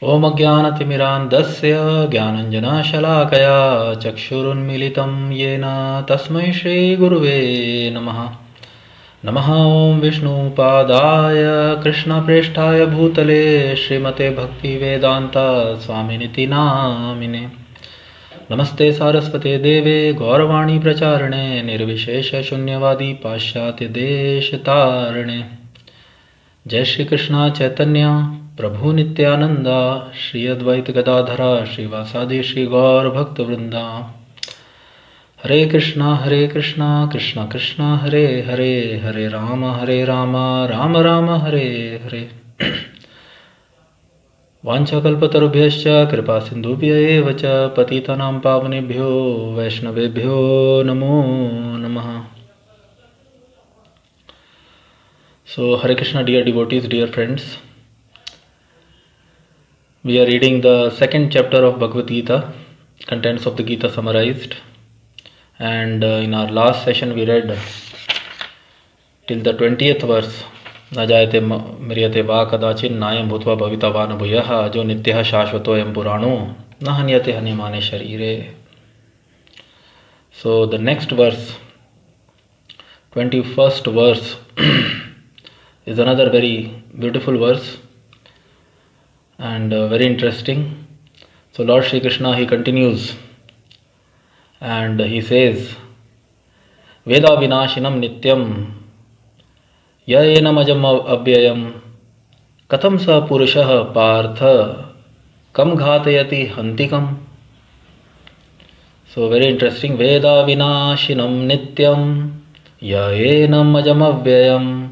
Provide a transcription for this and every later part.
Om Ajnanatimirandasya Gyananjanashalaakaya Chakshurunmilitam Yena Tasmai Shri Guruve Namaha. Namaha Om Vishnu Padaya Krishna Presthaya Bhutale Srimate Bhakti Vedanta Swaminiti Namine. Namaste Saraswate Deve Gauravani Pracharane Nirvishesha Shunyavadi Paschatya Deshatarane. जय श्री कृष्णा चैतन्य प्रभु नित्यानंदा श्री अद्वैत गदाधरा श्रीवासादि श्री गौर भक्त वृंदा हरे कृष्णा कृष्णा कृष्णा हरे हरे हरे राम राम राम हरे हरे वाञ्छाकल्पतरुभ्यश्च कृपा सिन्धुभ्य एव च पतितानां पावनेभ्यो वैष्णवेभ्यो नमो नमः. So, Hare Krishna, dear devotees, dear friends. We are reading the second chapter of Bhagavad Gita, contents of the Gita summarized. And in our last session, we read till the 20th verse. न जायते म्रियते वा कदाचिन् नायं भूत्वा भवितव्यो भूयः जो नित्यः शाश्वतोऽयं पुराणो न हन्यते हन्यमाने शरीरे. So, the next verse, 21st verse, is another very beautiful verse and very interesting. So Lord Shri Krishna, he continues and he says, Veda vinashinam nityam yaenam ajam avyayam katham sa purushah partha kam ghatayati hantikam. So very interesting. Veda vinashinam nityam yaenam ajam avyayam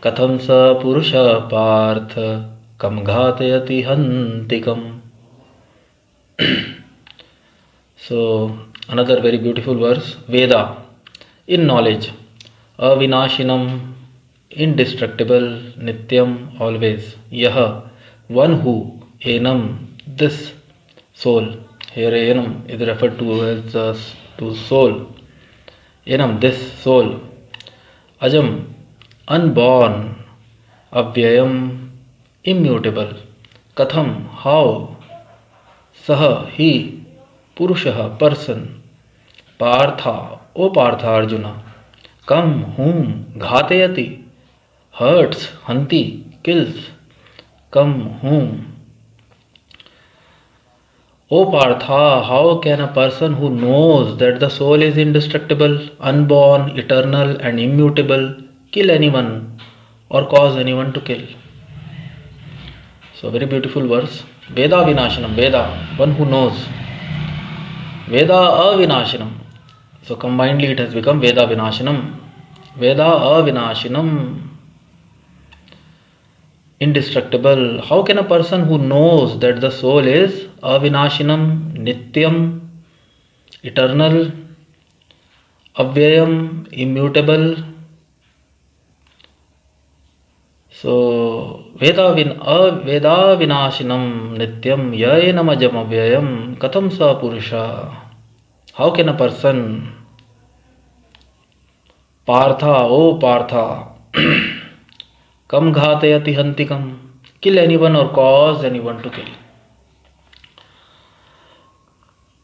Katham sa purusha partha kam ghatayati hantikam. So, another very beautiful verse. Veda, in knowledge. Avinashinam, indestructible. Nityam, always. Yaha, one who. Enam, this soul. Here enam is referred to as to soul. Enam, this soul. Ajam, unborn, avyayam, immutable. Katham, how? Saha, he, purushaha, person. Partha, O Partha Arjuna. Kam, whom? Ghatayati, hurts, hanti, kills. Kam, whom? O Partha, how can a person who knows that the soul is indestructible, unborn, eternal and immutable kill anyone or cause anyone to kill? So very beautiful verse. Veda vinashanam, Veda, one who knows. Veda avinashanam. So combinedly it has become Veda vinashanam. Veda avinashanam, indestructible. How can a person who knows that the soul is avinashanam, nityam, eternal, avyayam, immutable? So, Veda vinashinam nityam yaenam ajam avyayam katham sa purusha. How can a person, Partha, O Partha, kam ghatayati hantikam, kill anyone or cause anyone to kill?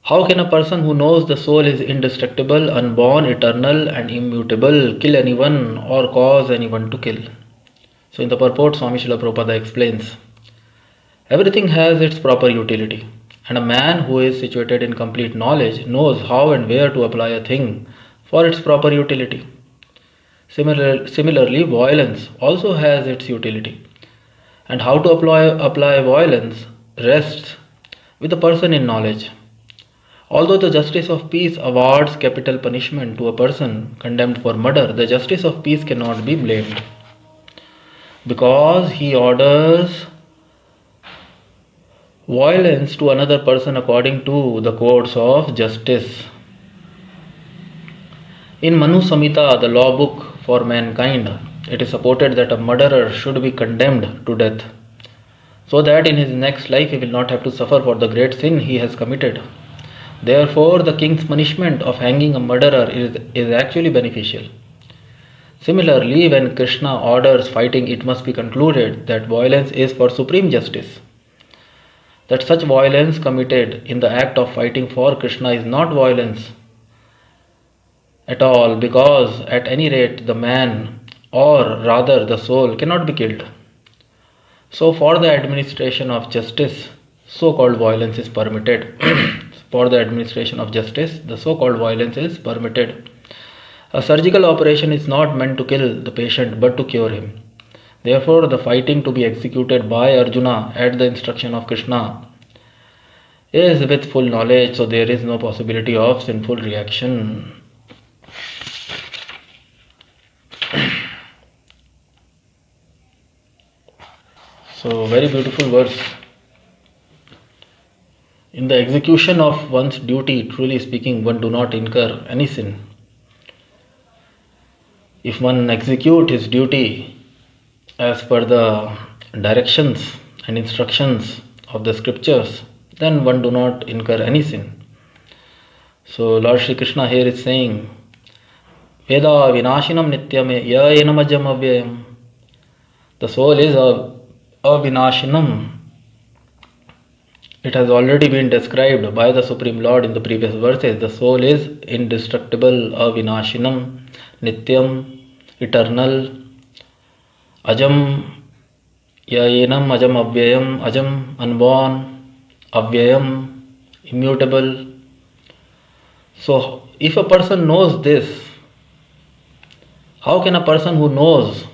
How can a person who knows the soul is indestructible, unborn, eternal and immutable kill anyone or cause anyone to kill? So in the purport, Swami Shrila Prabhupada explains, everything has its proper utility, and a man who is situated in complete knowledge knows how and where to apply a thing for its proper utility. Similarly, violence also has its utility, and how to apply violence rests with the person in knowledge. Although the justice of peace awards capital punishment to a person condemned for murder, the justice of peace cannot be blamed, because he orders violence to another person according to the codes of justice. In Manu Samhita, the law book for mankind, it is supported that a murderer should be condemned to death, so that in his next life he will not have to suffer for the great sin he has committed. Therefore, the king's punishment of hanging a murderer is actually beneficial. Similarly, when Krishna orders fighting, it must be concluded that violence is for supreme justice. that such violence committed in the act of fighting for Krishna is not violence at all, because at any rate the man, or rather the soul, cannot be killed. So for the administration of justice, so-called violence is permitted. For the administration of justice, the so-called violence is permitted. A surgical operation is not meant to kill the patient but to cure him. Therefore, the fighting to be executed by Arjuna at the instruction of Krishna is with full knowledge, so there is no possibility of sinful reaction. So, very beautiful verse. In the execution of one's duty, truly speaking, one do not incur any sin. If one execute his duty as per the directions and instructions of the scriptures, then one do not incur any sin. So Lord Shri Krishna here is saying, Veda vinashinam nityam ya enamajam avyayam. The soul is a vinashinam. It has already been described by the Supreme Lord in the previous verses. The soul is indestructible, avinashinam, nityam, eternal, ajam, yayenam, ajam avyayam, ajam, unborn, avyayam, immutable. So, if a person knows this, how can a person who knows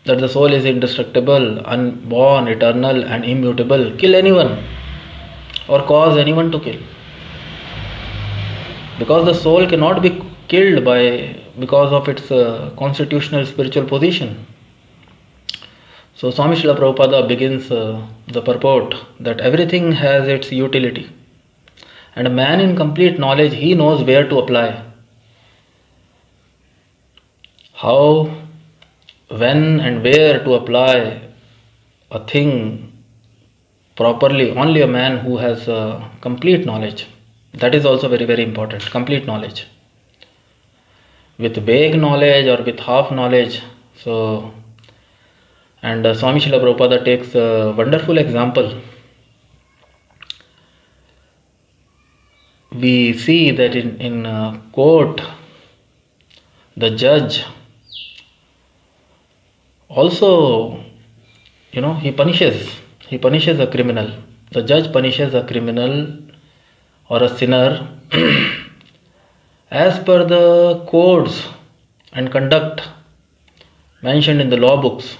that the soul is indestructible, unborn, eternal and immutable kill anyone or cause anyone to kill? Because the soul cannot be killed because of its constitutional spiritual position. So Swami Shrila Prabhupada begins the purport that everything has its utility, and a man in complete knowledge, he knows where to apply, how, when and where to apply a thing properly. Only a man who has complete knowledge. That is also very, very important, complete knowledge. With vague knowledge or with half knowledge. So, and Swami Shrila Prabhupada takes a wonderful example. We see that in court, the judge also, he punishes a criminal. The judge punishes a criminal or a sinner as per the codes and conduct mentioned in the law books.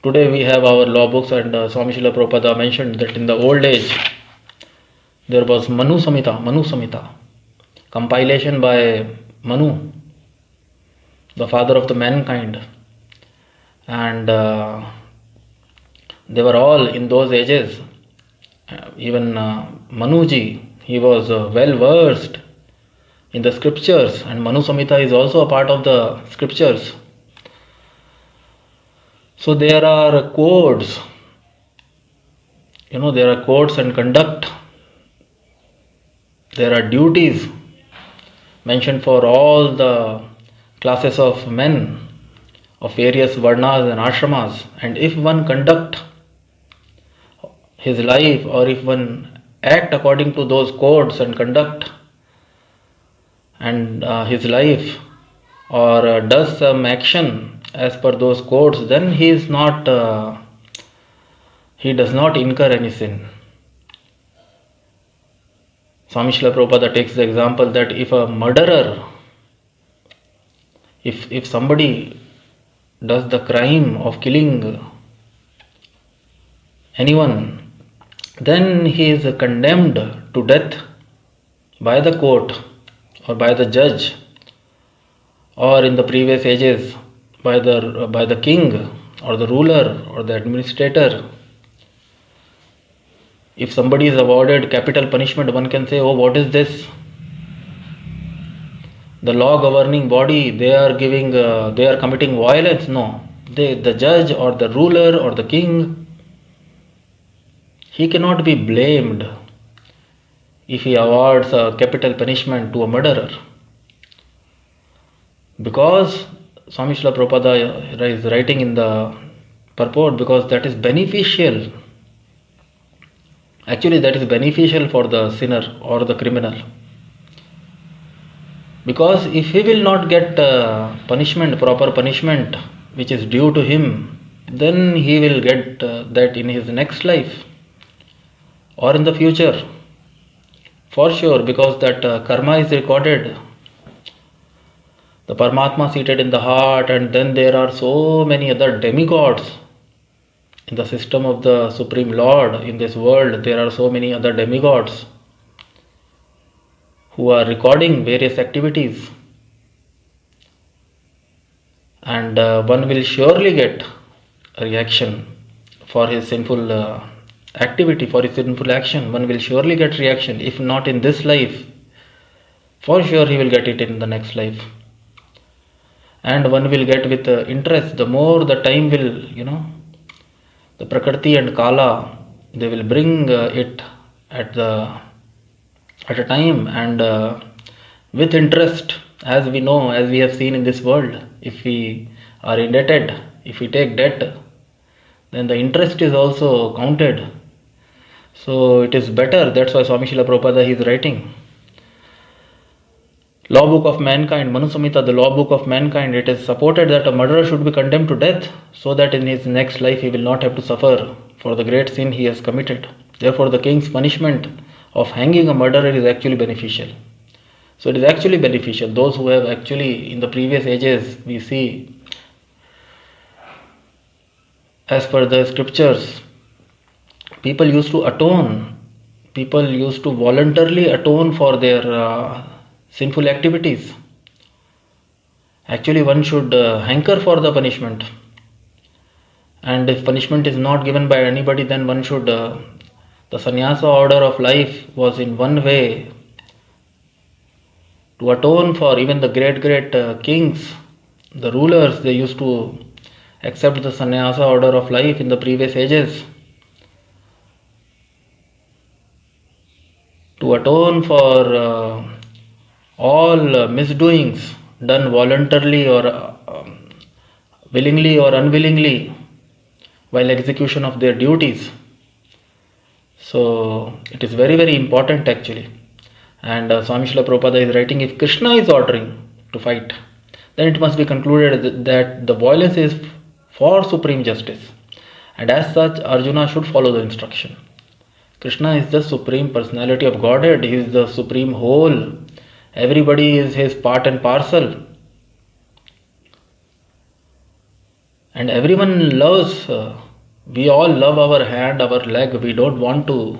Today we have our law books, and Swami Srila Prabhupada mentioned that in the old age there was Manu Samhita, compilation by Manu, the father of the mankind, and they were all in those ages. Even Manuji, he was well versed in the scriptures, and Manu Samhita is also a part of the scriptures. So there are codes, there are codes and conduct. There are duties mentioned for all the classes of men of various varnas and ashramas, and if one conduct his life, or if one act according to those codes and conduct and his life, or does some action as per those codes, then he does not incur any sin. Swami Srila Prabhupada takes the example that if a murderer, if somebody does the crime of killing anyone, then he is condemned to death by the court or by the judge, or in the previous ages by the king or the ruler or the administrator. If somebody is awarded capital punishment, one can say, oh, what is this? The law governing body, they are committing violence. No, the judge or the ruler or the king, he cannot be blamed if he awards a capital punishment to a murderer, because Swami Srila Prabhupada is writing in the purport, because that is beneficial Actually, that is beneficial for the sinner or the criminal. Because if he will not get proper punishment, which is due to him, then he will get that in his next life or in the future. For sure, because that karma is recorded. The Paramatma seated in the heart, and then there are so many other demigods in the system of the Supreme Lord. In this world, there are so many other demigods who are recording various activities, and one will surely get a reaction for his sinful activity, for his sinful action. One will surely get reaction, if not in this life, for sure he will get it in the next life. And one will get with interest. The more the time will, the Prakriti and Kala, they will bring it at a time, and with interest, as we know, as we have seen in this world. If we are indebted, if we take debt, then the interest is also counted. So it is better. That's why Swami Shrila Prabhupada is writing Law Book of Mankind, Manu Samhita, the Law Book of Mankind. It is supported that a murderer should be condemned to death, so that in his next life he will not have to suffer for the great sin he has committed. Therefore, the king's punishment of hanging a murderer is actually beneficial. So it is actually beneficial. Those who have actually, in the previous ages, we see, as per the scriptures, people used to atone. People used to voluntarily atone for their sinful activities. Actually, one should hanker for the punishment. And if punishment is not given by anybody, then one should, the sannyasa order of life was in one way to atone for even the great kings, the rulers. They used to accept the sannyasa order of life in the previous ages to atone for all misdoings done voluntarily or willingly or unwillingly while execution of their duties. So it is very, very important actually. And Swami Srila Prabhupada is writing, if Krishna is ordering to fight, then it must be concluded that the violence is for supreme justice, and as such Arjuna should follow the instruction. Krishna is the supreme personality of Godhead. He is the supreme whole. Everybody is his part and parcel, and everyone loves, we all love our hand, our leg. We don't want to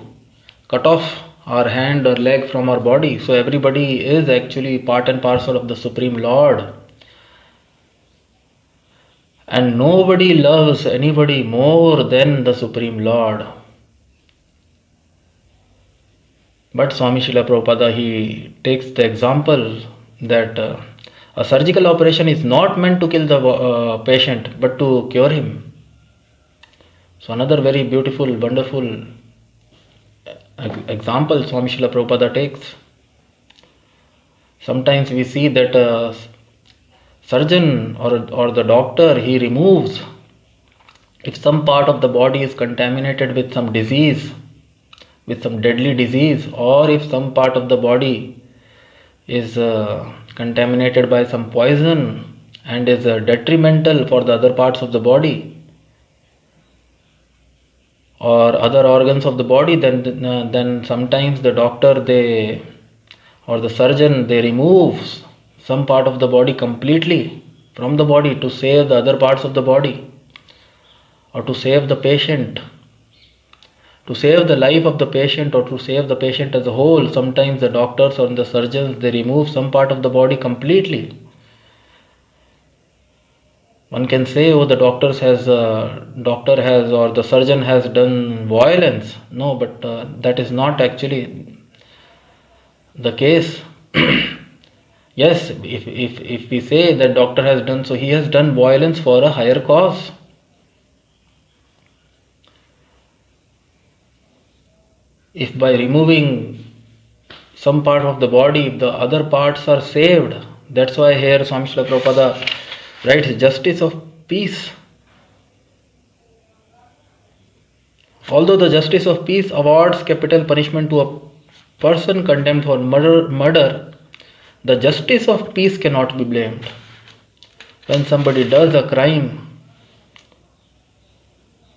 cut off our hand or leg from our body. So everybody is actually part and parcel of the Supreme Lord, and nobody loves anybody more than the Supreme Lord. But Swami Srila Prabhupada, he takes the example that a surgical operation is not meant to kill the patient, but to cure him. So another very beautiful, wonderful example Swami Srila Prabhupada takes. Sometimes we see that a surgeon or the doctor, he removes, if some part of the body is contaminated with some disease, with some deadly disease, or if some part of the body is contaminated by some poison and is detrimental for the other parts of the body or other organs of the body, then sometimes the doctor or the surgeon, they remove some part of the body completely from the body to save the other parts of the body, or to save the patient, to save the life of the patient, or to save the patient as a whole. Sometimes the doctors or the surgeons, they remove some part of the body completely. One can say, oh, the doctor has or the surgeon has done violence. No, but that is not actually the case. Yes, if we say that doctor has done, so he has done violence for a higher cause. If by removing some part of the body, the other parts are saved. That's why here Swami Srila Prabhupada writes justice of peace. Although the justice of peace awards capital punishment to a person condemned for murder, the justice of peace cannot be blamed. When somebody does a crime,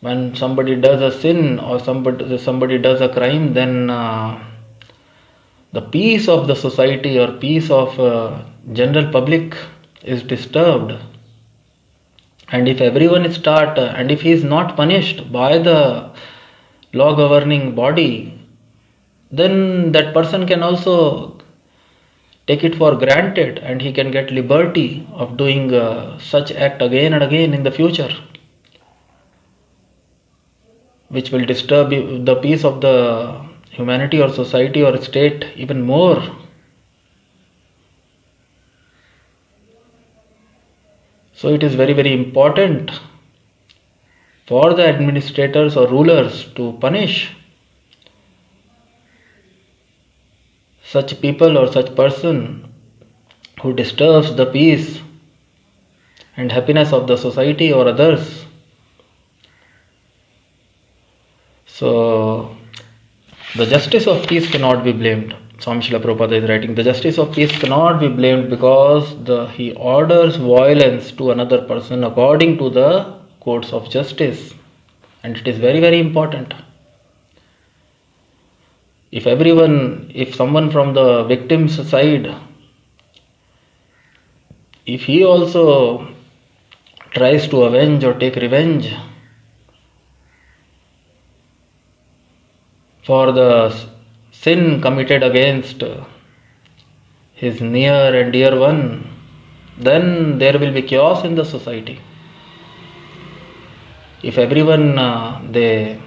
when somebody does a sin or somebody does a crime, then the peace of the society or peace of general public is disturbed. And if everyone and if he is not punished by the law governing body, then that person can also take it for granted and he can get liberty of doing such act again and again in the future, which will disturb the peace of the humanity or society or state even more. So it is very, very important for the administrators or rulers to punish such people or such person who disturbs the peace and happiness of the society or others. So the justice of peace cannot be blamed. Swami Shrila Prabhupada is writing, the justice of peace cannot be blamed because he orders violence to another person according to the codes of justice. And it is very, very important. If someone from the victim's side, if he also tries to avenge or take revenge for the sin committed against his near and dear one, then there will be chaos in the society. If everyone they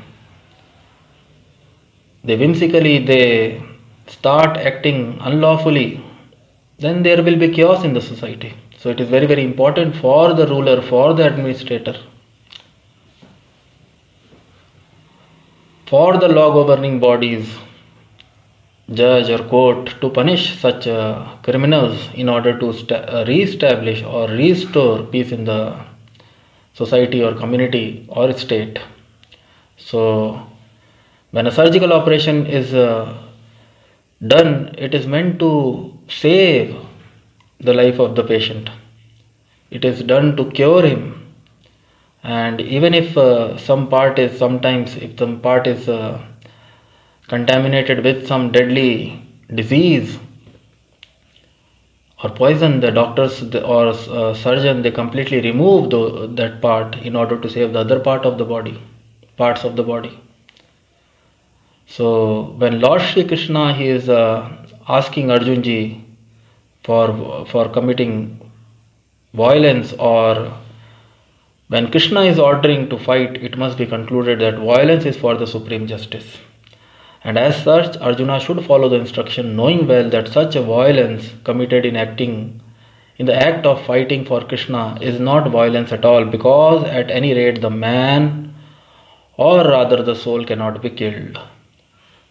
whimsically start acting unlawfully, then there will be chaos in the society. So it is very, very important for the ruler, for the administrator, for the law governing bodies, judge or court, to punish such criminals in order to re-establish or restore peace in the society or community or state. So when a surgical operation is done, it is meant to save the life of the patient. It is done to cure him. And even if some part is contaminated with some deadly disease or poison, the doctors or surgeon, they completely remove that part in order to save the other parts of the body. So when Lord Shri Krishna, he is asking Arjun ji for committing violence, or when Krishna is ordering to fight, it must be concluded that violence is for the supreme justice. And as such, Arjuna should follow the instruction, knowing well that such a violence committed in the act of fighting for Krishna is not violence at all, because at any rate the man, or rather the soul, cannot be killed.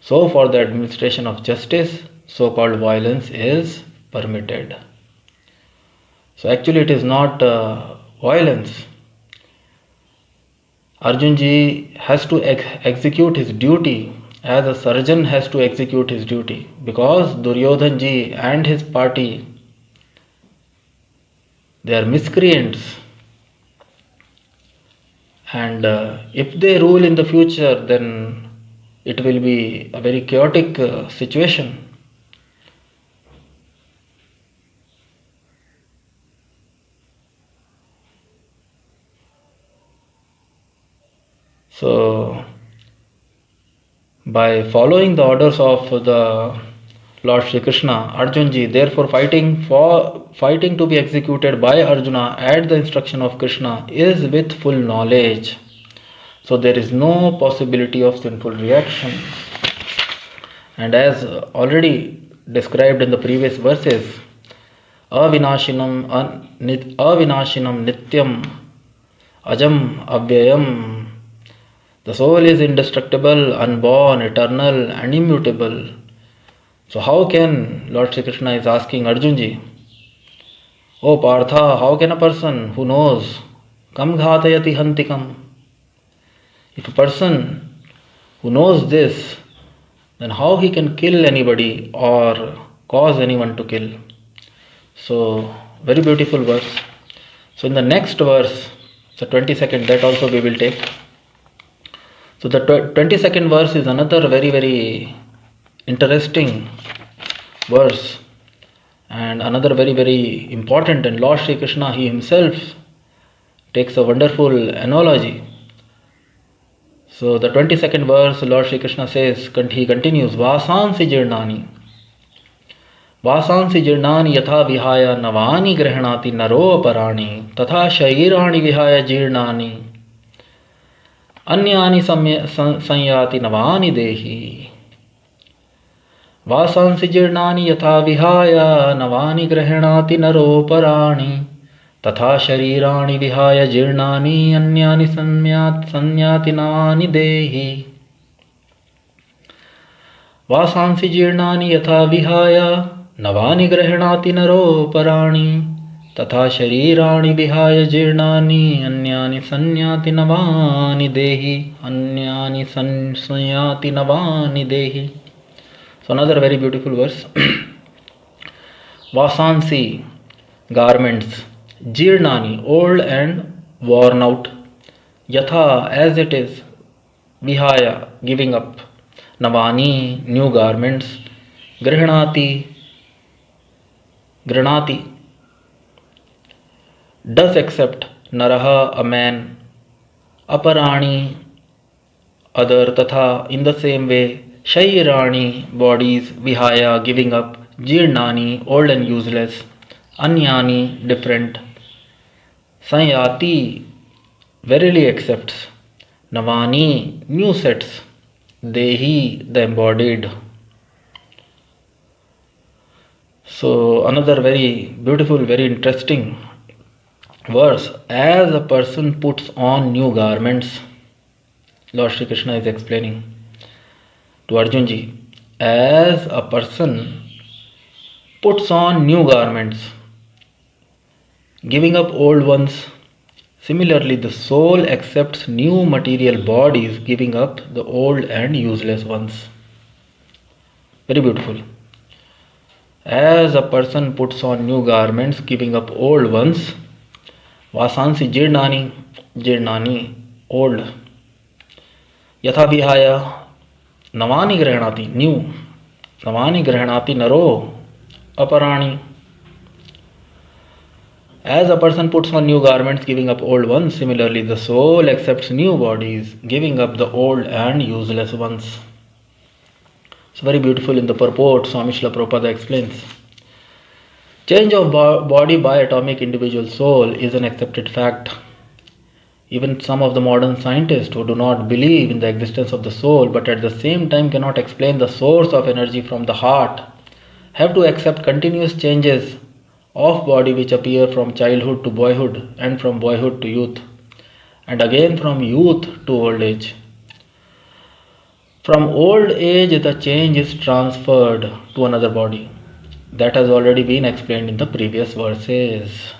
So for the administration of justice, so-called violence is permitted. So actually it is not violence. Arjun ji has to execute his duty as a surgeon has to execute his duty, because Duryodhan ji and his party, they are miscreants, and if they rule in the future, then it will be a very chaotic situation. So by following the orders of the Lord Shri Krishna, Arjun ji, therefore fighting to be executed by Arjuna at the instruction of Krishna, is with full knowledge. So there is no possibility of sinful reaction. And as already described in the previous verses, avinashinam nityam ajam avyayam. The soul is indestructible, unborn, eternal and immutable. So how can, Lord Shri Krishna is asking Arjun ji, O Partha, how can a person who knows kam ghatayati hantikam, if a person who knows this, then how he can kill anybody or cause anyone to kill? So, very beautiful verse. So, in the next verse, the 22nd, that also we will take. So, the 22nd verse is another very, very interesting verse and another very, very important. And Lord Shri Krishna, he himself takes a wonderful analogy. So, the 22nd verse, Lord Shri Krishna says, he continues, Vasansi jirnani. Vasansi jirnani yatha vihaya navani grahanati naro parani tatha sharirani vihaya jirnani anyani sanyati navani dehi. Vasansi jirnani yatha vihaya navani grahanati naro parani tatha sharirani vihaya jirnani anyani sanyati navani dehi. Vasansi jirnani yatha vihaya navani grahanati naro parani tatha sharirani vihaya jirnani anyani sanyati navani dehi. Anyani sanyati navani dehi. So another very beautiful verse. Vasansi, garments. Jirnani, old and worn out. Yatha, as it is. Vihaya, giving up. Navani, new garments. Grihanati, does accept. Naraha, a man. Aparani, other. Tatha, in the same way. Shairani, bodies. Vihaya, giving up. Jirnani, old and useless. Anyani, different. Sanyati, verily accepts. Navani, new sets. Dehi, the embodied. So another very beautiful, very interesting verse. As a person puts on new garments, Lord Shri Krishna is explaining to Arjun ji, as a person puts on new garments, giving up old ones, similarly the soul accepts new material bodies, giving up the old and useless ones. Very beautiful. As a person puts on new garments, giving up old ones, Vasansi jirnani, old. Yatha vihaya, navani grahanati, new. Navani grahanati naro, aparani. As a person puts on new garments, giving up old ones, similarly the soul accepts new bodies, giving up the old and useless ones. It's very beautiful in the purport. Swami Shrila Prabhupada explains. Change of body by atomic individual soul is an accepted fact. Even some of the modern scientists who do not believe in the existence of the soul but at the same time cannot explain the source of energy from the heart have to accept continuous changes of body which appear from childhood to boyhood and from boyhood to youth and again from youth to old age. From old age the change is transferred to another body. That has already been explained in the previous verses.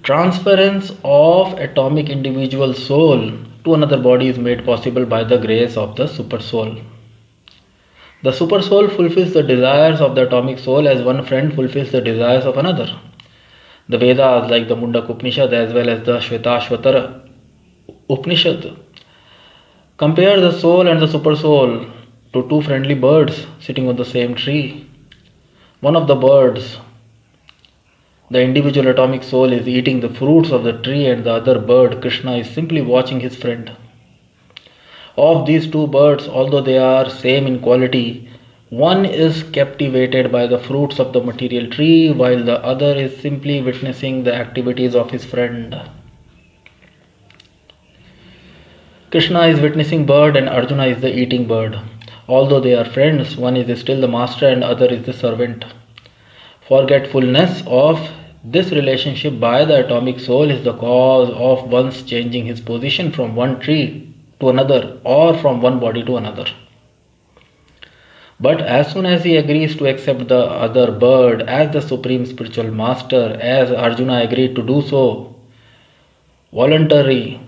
Transference of atomic individual soul to another body is made possible by the grace of the supersoul. The supersoul fulfills the desires of the atomic soul as one friend fulfills the desires of another. The Vedas like the Mundak Upnishad as well as the Shvetashvatara Upnishad compare the soul and the supersoul to two friendly birds sitting on the same tree. One of the birds, the individual atomic soul, is eating the fruits of the tree and the other bird, Krishna, is simply watching his friend. Of these two birds, although they are same in quality, one is captivated by the fruits of the material tree while the other is simply witnessing the activities of his friend. Krishna is witnessing bird and Arjuna is the eating bird. Although they are friends, one is still the master and other is the servant. Forgetfulness of this relationship by the atomic soul is the cause of one's changing his position from one tree to another or from one body to another. But as soon as he agrees to accept the other bird as the supreme spiritual master, as Arjuna agreed to do so voluntarily,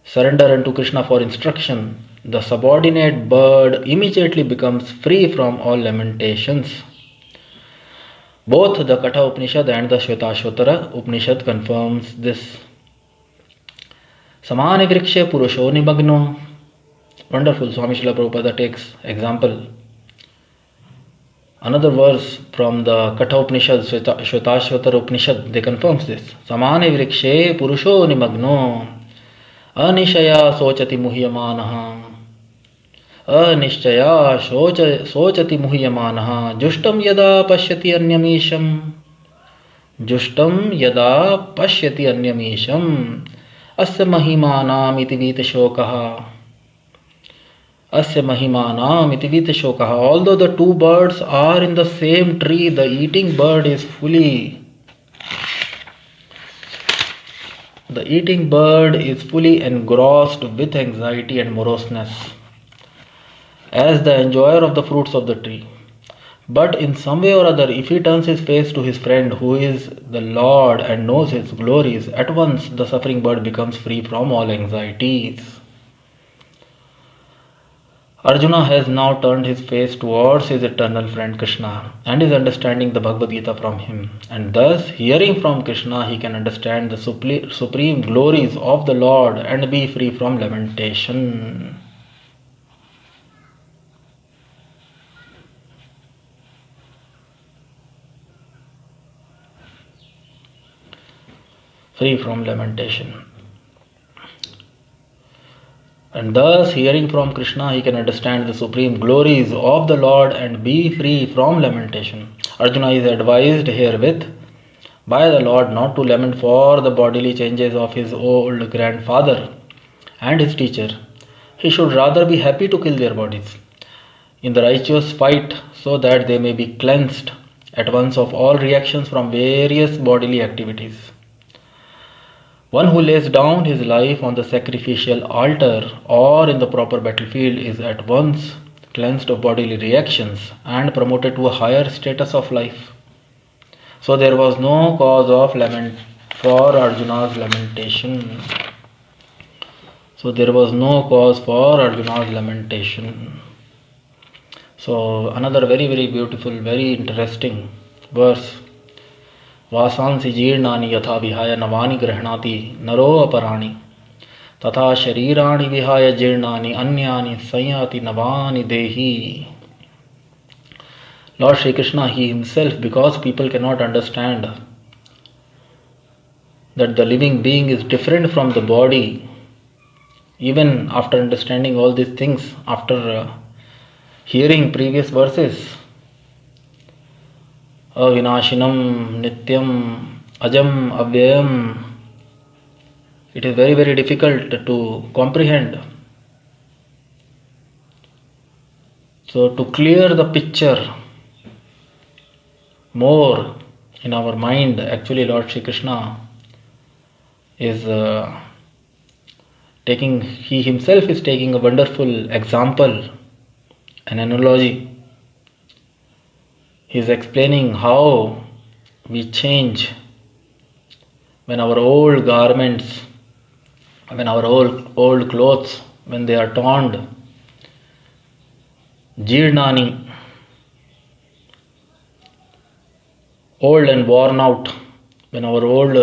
surrender unto Krishna for instruction, the subordinate bird immediately becomes free from all lamentations. Both the Katha Upanishad and the Shvetashvatara Upanishad confirms this. Samane vrikshe purusho nimagno. Wonderful. Swami Shrila Prabhupada takes example. Another verse from the Katha Upanishad, Shvetashvatara Upanishad, they confirms this. Samane vrikshe purusho nimagno. Anishaya sochati muhyamanah. Anishchaya sochati muhyamanah. Jushtam yada pashyati anyamisham. Jushtam yada pashyati anyamisham. Asya mahimanam iti vitashokah. Asya mahimanam iti vitashokah. Although the two birds are in the same tree, the eating bird is fully engrossed with anxiety and moroseness as the enjoyer of the fruits of the tree. But in some way or other, if he turns his face to his friend who is the Lord and knows his glories, at once the suffering bird becomes free from all anxieties. Arjuna has now turned his face towards his eternal friend Krishna and is understanding the Bhagavad Gita from him. And thus, hearing from Krishna, he can understand the supreme glories of the Lord and be free from lamentation. Free from lamentation. And thus, hearing from Krishna, he can understand the supreme glories of the Lord and be free from lamentation. Arjuna is advised herewith by the Lord not to lament for the bodily changes of his old grandfather and his teacher. He should rather be happy to kill their bodies in the righteous fight so that they may be cleansed at once of all reactions from various bodily activities. One who lays down his life on the sacrificial altar or in the proper battlefield is at once cleansed of bodily reactions and promoted to a higher status of life. So there was no cause of lament for Arjuna's lamentation. So another very, very beautiful, very interesting verse. वासांसि जीर्णानि यथा विहाय नवानि गृह्णाति नरो अपराणि तथा शरीराणि विहाय जीर्णानि अन्यानि संयाति नवानि देहि. Lord Shri Krishna, he himself, because people cannot understand that the living being is different from the body, even after understanding all these things, after hearing previous verses, Avinashinam Nityam Ajam Avyayam, it is very, very difficult to comprehend. So to clear the picture more in our mind, actually Lord Shri Krishna is he himself is taking a wonderful example, an analogy. He is explaining how we change when our old garments, when our old clothes, when they are torn, Jirnani, old and worn out, when our old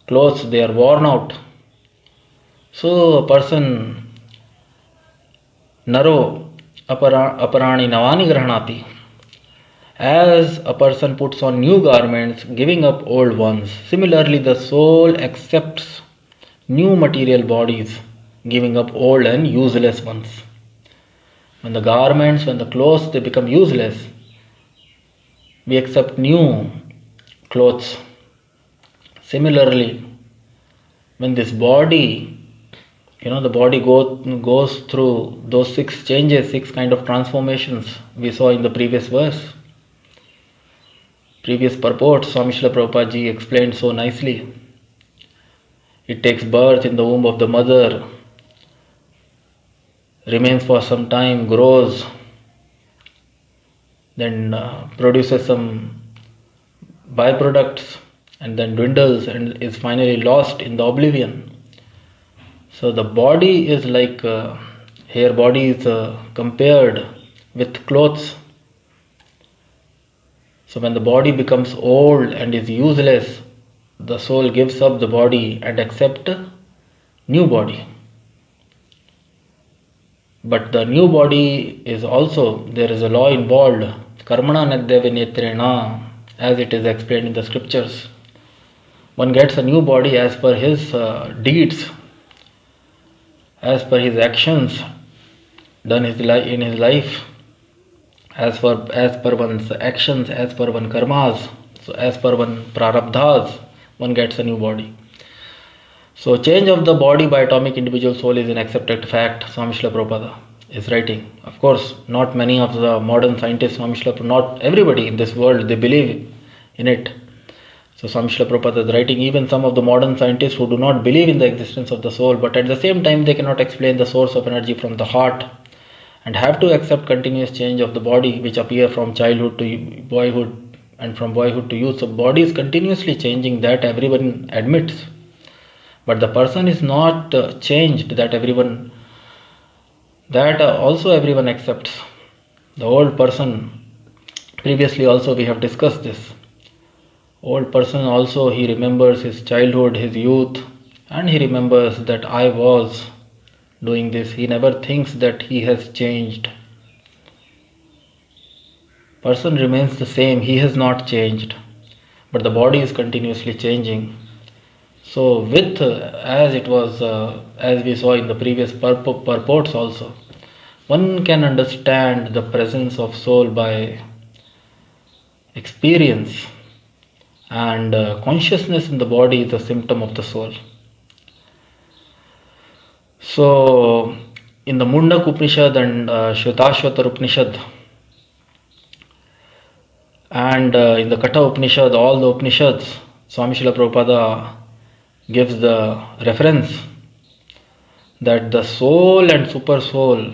clothes, they are worn out. So a person, Naro aparani navani grahanati, as a person puts on new garments, giving up old ones, similarly the soul accepts new material bodies, giving up old and useless ones. When the garments, when the clothes, they become useless, we accept new clothes. Similarly, when this body, the body goes through those 6 changes, 6 kind of transformations we saw in the previous verse. Previous purport, Swami Shrila Prabhupada ji explained so nicely. It takes birth in the womb of the mother, remains for some time, grows, then produces some byproducts, and then dwindles and is finally lost in the oblivion. So the body is like, here body is compared with clothes. So when the body becomes old and is useless, the soul gives up the body and accepts new body. But the new body is also, there is a law involved, karmana nadya vinetrena, as it is explained in the scriptures. One gets a new body as per his deeds, as per his actions done in his life, as per one's actions, as per one's karmas, so as per one's prarabdhas, one gets a new body. So change of the body by atomic individual soul is an accepted fact, Swami Shrila Prabhupada is writing. Of course, not many of the modern scientists, Swami Shrila Prabhupada, not everybody in this world, they believe in it. So Swami Srila Prabhupada is writing, even some of the modern scientists who do not believe in the existence of the soul, but at the same time they cannot explain the source of energy from the heart and have to accept continuous change of the body which appear from childhood to boyhood and from boyhood to youth. So body is continuously changing, that everyone admits. But the person is not changed, that also everyone accepts. The old person, previously also we have discussed this. Old person also, he remembers his childhood, his youth, and he remembers that I was doing this. He never thinks that he has changed. Person remains the same, he has not changed, but the body is continuously changing. So with, as it was, as we saw in the previous purports also, one can understand the presence of soul by experience. And consciousness in the body is a symptom of the soul. So in the Mundak Upanishad and Shvetashvatar Upanishad and in the Katha Upanishad, all the Upanishads, Swami Srila Prabhupada gives the reference that the soul and super soul,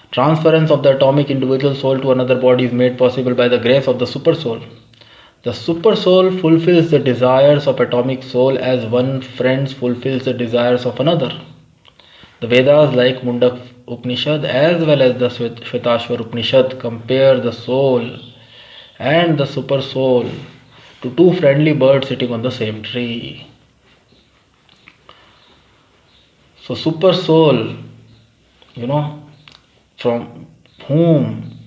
transference of the atomic individual soul to another body is made possible by the grace of the super soul. The super soul fulfills the desires of atomic soul as one friend fulfills the desires of another. The Vedas like Mundak Upanishad as well as the Shvetashvar Upanishad compare the soul and the super soul to two friendly birds sitting on the same tree. So super soul, from whom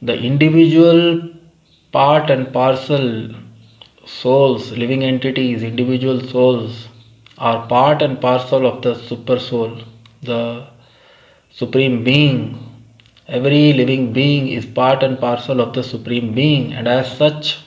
the individual part and parcel souls, living entities, individual souls are part and parcel of the super soul, the supreme being. Every living being is part and parcel of the supreme being, and as such